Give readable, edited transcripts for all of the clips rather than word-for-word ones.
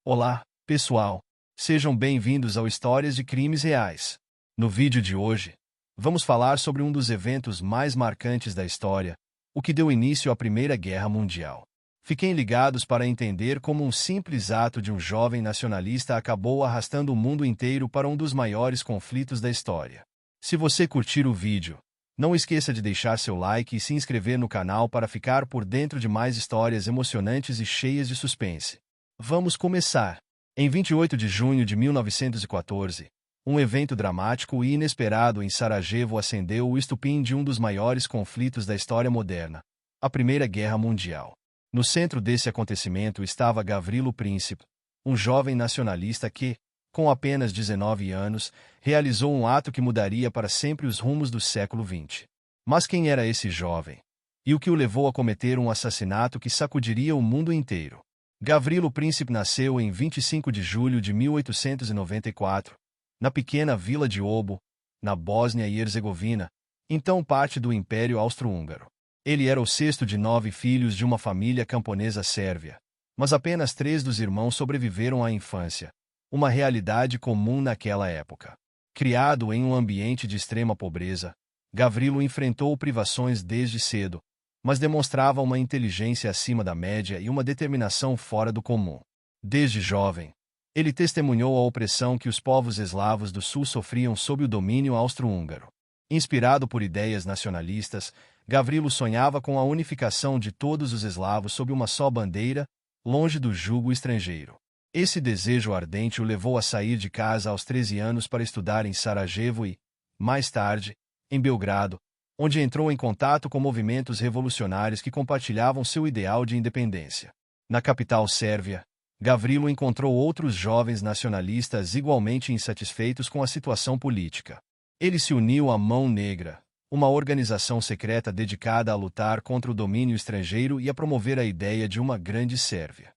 Olá, pessoal! Sejam bem-vindos ao Histórias de Crimes Reais. No vídeo de hoje, vamos falar sobre um dos eventos mais marcantes da história, o que deu início à Primeira Guerra Mundial. Fiquem ligados para entender como um simples ato de um jovem nacionalista acabou arrastando o mundo inteiro para um dos maiores conflitos da história. Se você curtir o vídeo, não esqueça de deixar seu like e se inscrever no canal para ficar por dentro de mais histórias emocionantes e cheias de suspense. Vamos começar! Em 28 de junho de 1914, um evento dramático e inesperado em Sarajevo acendeu o estupim de um dos maiores conflitos da história moderna, a Primeira Guerra Mundial. No centro desse acontecimento estava Gavrilo Princip, um jovem nacionalista que, com apenas 19 anos, realizou um ato que mudaria para sempre os rumos do século XX. Mas quem era esse jovem? E o que o levou a cometer um assassinato que sacudiria o mundo inteiro? Gavrilo Princip nasceu em 25 de julho de 1894, na pequena vila de Obo, na Bósnia e Herzegovina, então parte do Império Austro-Húngaro. Ele era o sexto de 9 filhos de uma família camponesa sérvia, mas apenas 3 dos irmãos sobreviveram à infância, uma realidade comum naquela época. Criado em um ambiente de extrema pobreza, Gavrilo enfrentou privações desde cedo, mas demonstrava uma inteligência acima da média e uma determinação fora do comum. Desde jovem, ele testemunhou a opressão que os povos eslavos do sul sofriam sob o domínio austro-húngaro. Inspirado por ideias nacionalistas, Gavrilo sonhava com a unificação de todos os eslavos sob uma só bandeira, longe do jugo estrangeiro. Esse desejo ardente o levou a sair de casa aos 13 anos para estudar em Sarajevo e, mais tarde, em Belgrado, onde entrou em contato com movimentos revolucionários que compartilhavam seu ideal de independência. Na capital sérvia, Gavrilo encontrou outros jovens nacionalistas igualmente insatisfeitos com a situação política. Ele se uniu à Mão Negra, uma organização secreta dedicada a lutar contra o domínio estrangeiro e a promover a ideia de uma grande Sérvia.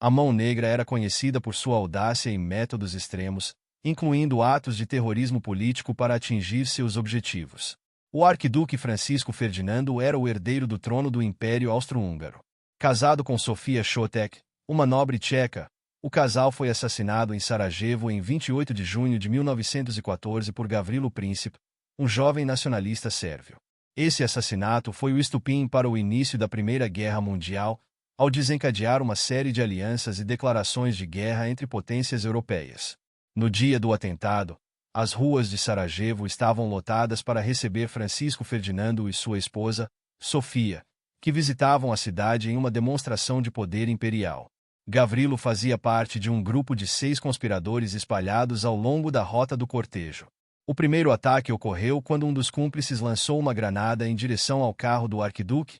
A Mão Negra era conhecida por sua audácia e métodos extremos, incluindo atos de terrorismo político para atingir seus objetivos. O arquiduque Francisco Ferdinando era o herdeiro do trono do Império Austro-Húngaro. Casado com Sofia Chotek, uma nobre tcheca, o casal foi assassinado em Sarajevo em 28 de junho de 1914 por Gavrilo Princip, um jovem nacionalista sérvio. Esse assassinato foi o estupim para o início da Primeira Guerra Mundial, ao desencadear uma série de alianças e declarações de guerra entre potências europeias. No dia do atentado, as ruas de Sarajevo estavam lotadas para receber Francisco Ferdinando e sua esposa, Sofia, que visitavam a cidade em uma demonstração de poder imperial. Gavrilo fazia parte de um grupo de 6 conspiradores espalhados ao longo da rota do cortejo. O primeiro ataque ocorreu quando um dos cúmplices lançou uma granada em direção ao carro do arquiduque,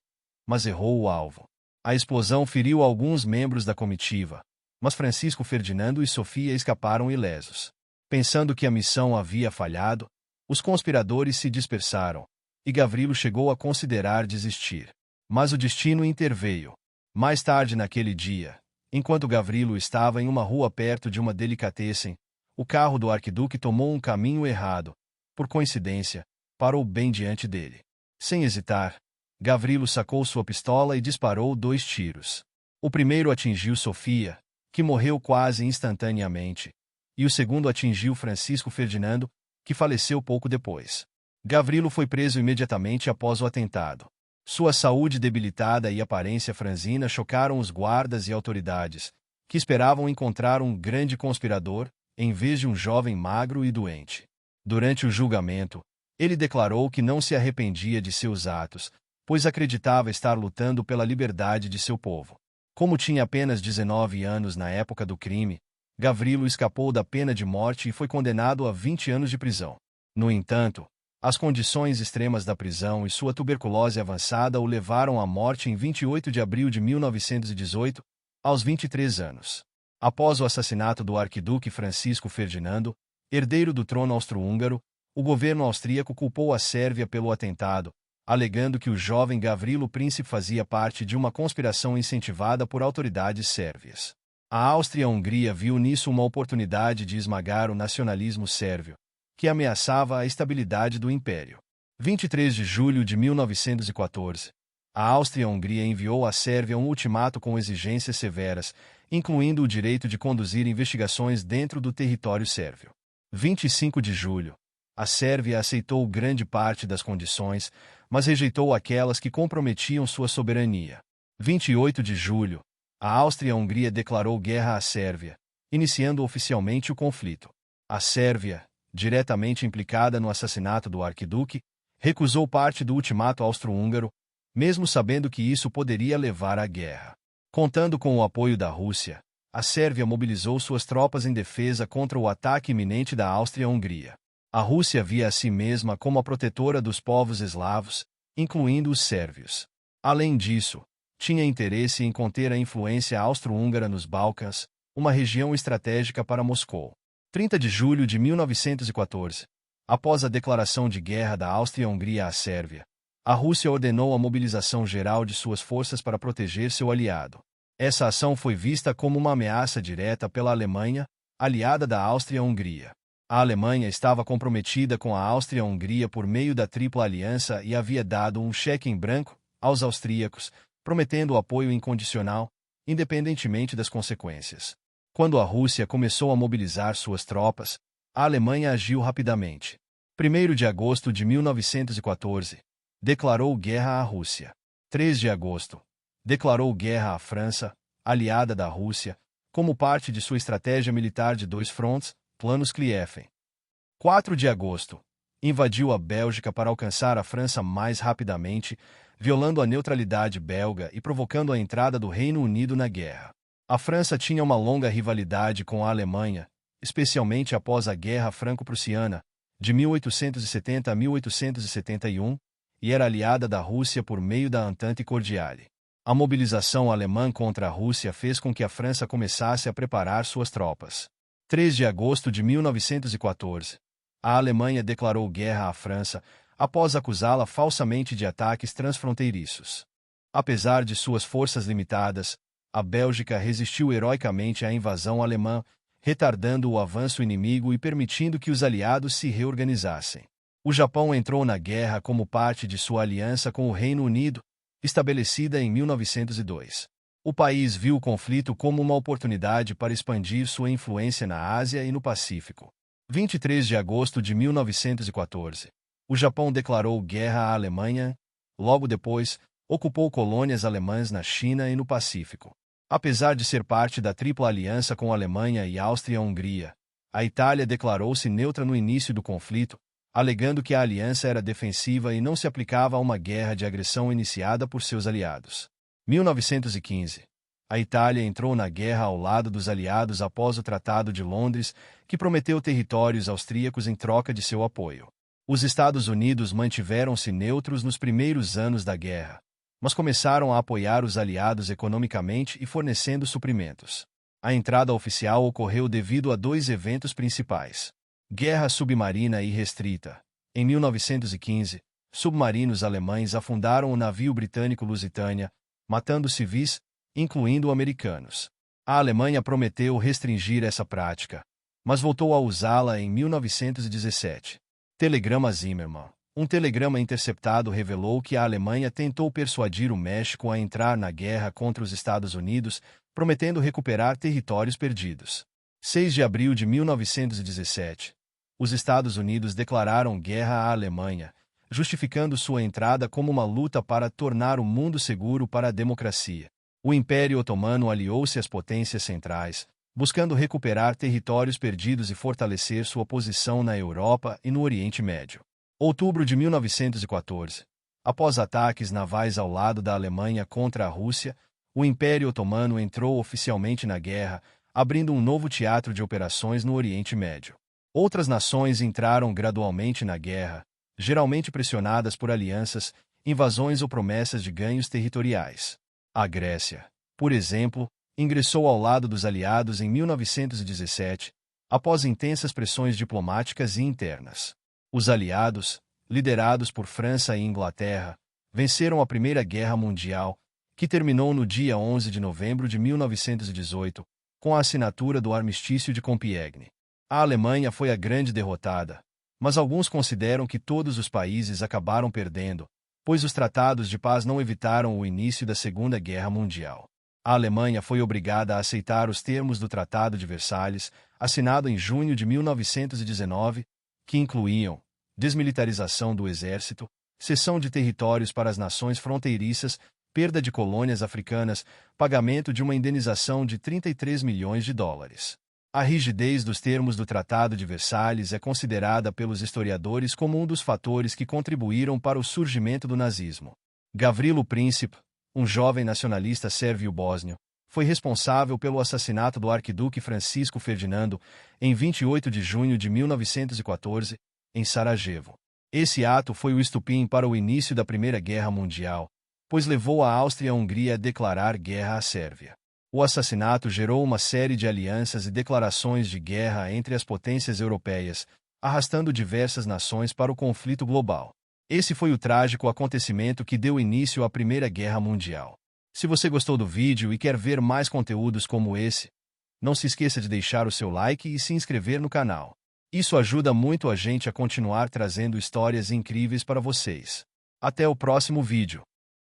mas errou o alvo. A explosão feriu alguns membros da comitiva, mas Francisco Ferdinando e Sofia escaparam ilesos. Pensando que a missão havia falhado, os conspiradores se dispersaram, e Gavrilo chegou a considerar desistir. Mas o destino interveio. Mais tarde naquele dia, enquanto Gavrilo estava em uma rua perto de uma delicatessen, o carro do arquiduque tomou um caminho errado. Por coincidência, parou bem diante dele. Sem hesitar, Gavrilo sacou sua pistola e disparou 2 tiros. O primeiro atingiu Sofia, que morreu quase instantaneamente, e o segundo atingiu Francisco Ferdinando, que faleceu pouco depois. Gavrilo foi preso imediatamente após o atentado. Sua saúde debilitada e aparência franzina chocaram os guardas e autoridades, que esperavam encontrar um grande conspirador, em vez de um jovem magro e doente. Durante o julgamento, ele declarou que não se arrependia de seus atos, pois acreditava estar lutando pela liberdade de seu povo. Como tinha apenas 19 anos na época do crime, Gavrilo escapou da pena de morte e foi condenado a 20 anos de prisão. No entanto, as condições extremas da prisão e sua tuberculose avançada o levaram à morte em 28 de abril de 1918, aos 23 anos. Após o assassinato do arquiduque Francisco Ferdinando, herdeiro do trono austro-húngaro, o governo austríaco culpou a Sérvia pelo atentado, alegando que o jovem Gavrilo Princip fazia parte de uma conspiração incentivada por autoridades sérvias. A Áustria-Hungria viu nisso uma oportunidade de esmagar o nacionalismo sérvio, que ameaçava a estabilidade do império. 23 de julho de 1914, a Áustria-Hungria enviou à Sérvia um ultimato com exigências severas, incluindo o direito de conduzir investigações dentro do território sérvio. 25 de julho. A Sérvia aceitou grande parte das condições, mas rejeitou aquelas que comprometiam sua soberania. 28 de julho. A Áustria-Hungria declarou guerra à Sérvia, iniciando oficialmente o conflito. A Sérvia, diretamente implicada no assassinato do arquiduque, recusou parte do ultimato austro-húngaro, mesmo sabendo que isso poderia levar à guerra. Contando com o apoio da Rússia, a Sérvia mobilizou suas tropas em defesa contra o ataque iminente da Áustria-Hungria. A Rússia via a si mesma como a protetora dos povos eslavos, incluindo os sérvios. Além disso, tinha interesse em conter a influência austro-húngara nos Balcãs, uma região estratégica para Moscou. 30 de julho de 1914. Após a declaração de guerra da Áustria-Hungria à Sérvia, a Rússia ordenou a mobilização geral de suas forças para proteger seu aliado. Essa ação foi vista como uma ameaça direta pela Alemanha, aliada da Áustria-Hungria. A Alemanha estava comprometida com a Áustria-Hungria por meio da Tripla Aliança e havia dado um cheque em branco aos austríacos, prometendo apoio incondicional, independentemente das consequências. Quando a Rússia começou a mobilizar suas tropas, a Alemanha agiu rapidamente. 1º de agosto de 1914, declarou guerra à Rússia. 3 de agosto, declarou guerra à França, aliada da Rússia, como parte de sua estratégia militar de dois frontes, Plano Schlieffen. 4 de agosto, invadiu a Bélgica para alcançar a França mais rapidamente, violando a neutralidade belga e provocando a entrada do Reino Unido na guerra. A França tinha uma longa rivalidade com a Alemanha, especialmente após a Guerra Franco-Prussiana, de 1870 a 1871, e era aliada da Rússia por meio da Entente Cordiale. A mobilização alemã contra a Rússia fez com que a França começasse a preparar suas tropas. 3 de agosto de 1914. A Alemanha declarou guerra à França, após acusá-la falsamente de ataques transfronteiriços. Apesar de suas forças limitadas, a Bélgica resistiu heroicamente à invasão alemã, retardando o avanço inimigo e permitindo que os aliados se reorganizassem. O Japão entrou na guerra como parte de sua aliança com o Reino Unido, estabelecida em 1902. O país viu o conflito como uma oportunidade para expandir sua influência na Ásia e no Pacífico. 23 de agosto de 1914. O Japão declarou guerra à Alemanha. Logo depois, ocupou colônias alemãs na China e no Pacífico. Apesar de ser parte da Tripla Aliança com a Alemanha e Áustria-Hungria, a Itália declarou-se neutra no início do conflito, alegando que a aliança era defensiva e não se aplicava a uma guerra de agressão iniciada por seus aliados. 1915. A Itália entrou na guerra ao lado dos aliados após o Tratado de Londres, que prometeu territórios austríacos em troca de seu apoio. Os Estados Unidos mantiveram-se neutros nos primeiros anos da guerra, mas começaram a apoiar os aliados economicamente e fornecendo suprimentos. A entrada oficial ocorreu devido a dois eventos principais. Guerra submarina irrestrita. Em 1915, submarinos alemães afundaram o navio britânico Lusitânia, matando civis, incluindo americanos. A Alemanha prometeu restringir essa prática, mas voltou a usá-la em 1917. Telegrama Zimmermann. Um telegrama interceptado revelou que a Alemanha tentou persuadir o México a entrar na guerra contra os Estados Unidos, prometendo recuperar territórios perdidos. 6 de abril de 1917. Os Estados Unidos declararam guerra à Alemanha, justificando sua entrada como uma luta para tornar o mundo seguro para a democracia. O Império Otomano aliou-se às potências centrais, buscando recuperar territórios perdidos e fortalecer sua posição na Europa e no Oriente Médio. Outubro de 1914. Após ataques navais ao lado da Alemanha contra a Rússia, o Império Otomano entrou oficialmente na guerra, abrindo um novo teatro de operações no Oriente Médio. Outras nações entraram gradualmente na guerra, geralmente pressionadas por alianças, invasões ou promessas de ganhos territoriais. A Grécia, por exemplo, ingressou ao lado dos aliados em 1917, após intensas pressões diplomáticas e internas. Os aliados, liderados por França e Inglaterra, venceram a Primeira Guerra Mundial, que terminou no dia 11 de novembro de 1918, com a assinatura do Armistício de Compiègne. A Alemanha foi a grande derrotada, mas alguns consideram que todos os países acabaram perdendo, pois os tratados de paz não evitaram o início da Segunda Guerra Mundial. A Alemanha foi obrigada a aceitar os termos do Tratado de Versalhes, assinado em junho de 1919, que incluíam desmilitarização do exército, cessão de territórios para as nações fronteiriças, perda de colônias africanas, pagamento de uma indenização de 33 milhões de dólares. A rigidez dos termos do Tratado de Versalhes é considerada pelos historiadores como um dos fatores que contribuíram para o surgimento do nazismo. Gavrilo Princip, um jovem nacionalista sérvio-bósnio, foi responsável pelo assassinato do arquiduque Francisco Ferdinando em 28 de junho de 1914, em Sarajevo. Esse ato foi o estupim para o início da Primeira Guerra Mundial, pois levou a Áustria e a Hungria a declarar guerra à Sérvia. O assassinato gerou uma série de alianças e declarações de guerra entre as potências europeias, arrastando diversas nações para o conflito global. Esse foi o trágico acontecimento que deu início à Primeira Guerra Mundial. Se você gostou do vídeo e quer ver mais conteúdos como esse, não se esqueça de deixar o seu like e se inscrever no canal. Isso ajuda muito a gente a continuar trazendo histórias incríveis para vocês. Até o próximo vídeo.